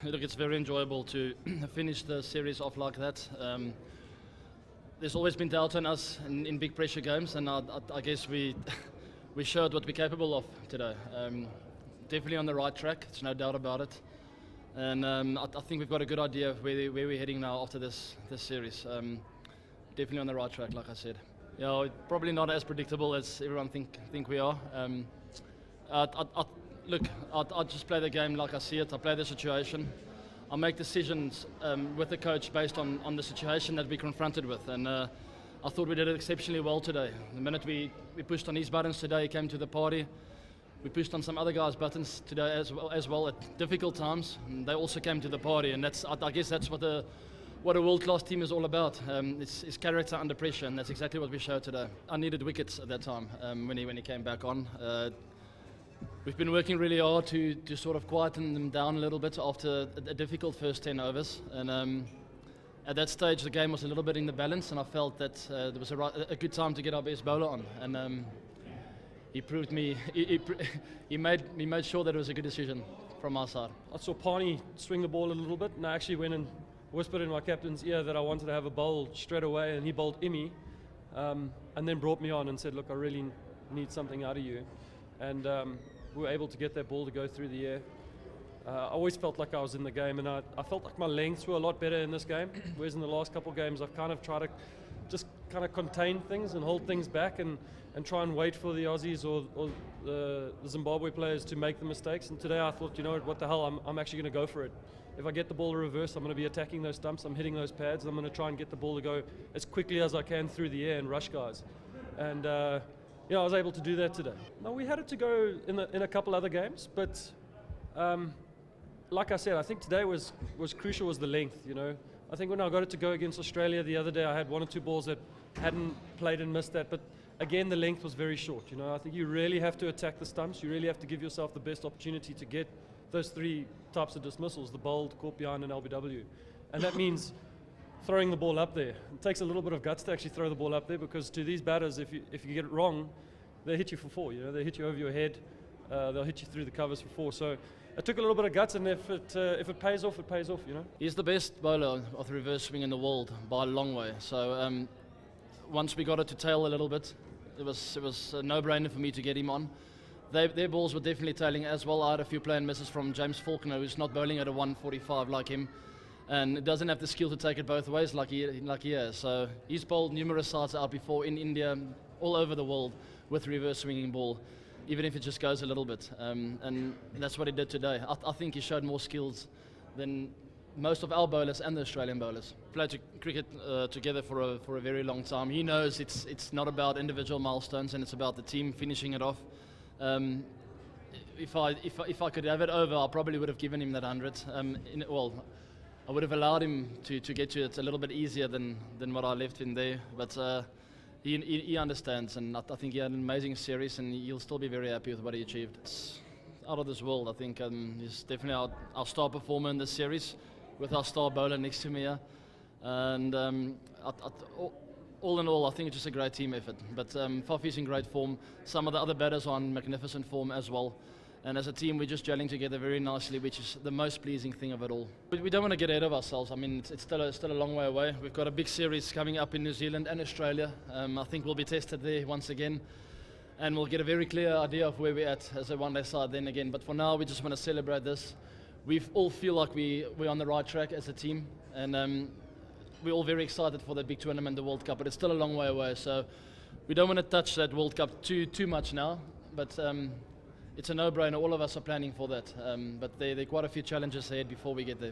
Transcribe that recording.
Look, it's very enjoyable to finish the series off like that. There's always been doubt on us in big pressure games, and I guess we showed what we're capable of today. Definitely on the right track, there's no doubt about it. And I think we've got a good idea of where we're heading now after this series. Definitely on the right track, like I said. Yeah, probably not as predictable as everyone think we are. Look, I just play the game like I see it. I play the situation. I make decisions with the coach based on the situation that we're confronted with. And I thought we did it exceptionally well today. The minute we pushed on his buttons today, he came to the party. We pushed on some other guys' buttons today as well at difficult times. And they also came to the party. And I guess that's what a world-class team is all about. It's character under pressure, and that's exactly what we showed today. I needed wickets at that time when he came back on. We've been working really hard to sort of quieten them down a little bit after a difficult first 10 overs. And at that stage, the game was a little bit in the balance, and I felt that there was a good time to get our best bowler on. And he proved me. He made sure that it was a good decision from our side. I saw Pani swing the ball a little bit, and I actually went and whispered in my captain's ear that I wanted to have a bowl straight away, and he bowled Imi, and then brought me on and said, "Look, I really need something out of you." And we were able to get that ball to go through the air. I always felt like I was in the game, and I felt like my lengths were a lot better in this game, whereas in the last couple of games I've kind of tried to just kind of contain things and hold things back and try and wait for the Aussies or the Zimbabwe players to make the mistakes. And today I thought, you know what the hell, I'm actually going to go for it. If I get the ball to reverse, I'm going to be attacking those stumps, I'm hitting those pads, and I'm going to try and get the ball to go as quickly as I can through the air and rush guys. And yeah, I was able to do that today. No, we had it to go in a couple other games, but like I said, I think today was crucial, was the length. You know, I think when I got it to go against Australia the other day, I had one or two balls that hadn't played and missed that, but again, the length was very short. You know, I think you really have to attack the stumps. You really have to give yourself the best opportunity to get those three types of dismissals: the bowled, caught behind, and LBW, and that means throwing the ball up there. It takes a little bit of guts to actually throw the ball up there, because to these batters, if you get it wrong, they hit you for four. You know, they hit you over your head. They'll hit you through the covers for four. So it took a little bit of guts, and if it pays off, it pays off. You know. He's the best bowler of the reverse swing in the world by a long way. So once we got it to tail a little bit, it was a no-brainer for me to get him on. Their balls were definitely tailing as well. I had a few play and misses from James Faulkner, who's not bowling at a 145 like him. And it doesn't have the skill to take it both ways like he has. So he's bowled numerous sides out before in India, all over the world, with reverse swinging ball, even if it just goes a little bit. And that's what he did today. I think he showed more skills than most of our bowlers and the Australian bowlers. Played cricket together for a very long time. He knows it's not about individual milestones, and it's about the team finishing it off. If I could have it over, I probably would have given him that 100. I would have allowed him to get to it a little bit easier than what I left in there. But he understands, and I think he had an amazing series, and he'll still be very happy with what he achieved. It's out of this world. I think he's definitely our star performer in this series, with our star bowler next to me here. And all in all, I think it's just a great team effort. But Fafi's in great form. Some of the other batters are in magnificent form as well. And as a team, we're just gelling together very nicely, which is the most pleasing thing of it all. We don't want to get ahead of ourselves. I mean, it's still a long way away. We've got a big series coming up in New Zealand and Australia. I think we'll be tested there once again, and we'll get a very clear idea of where we're at as a one-day side then again. But for now, we just want to celebrate this. We all feel like we're on the right track as a team, and we're all very excited for that big tournament, the World Cup. But it's still a long way away, so we don't want to touch that World Cup too much now. But it's a no-brainer. All of us are planning for that. But there are quite a few challenges ahead before we get there.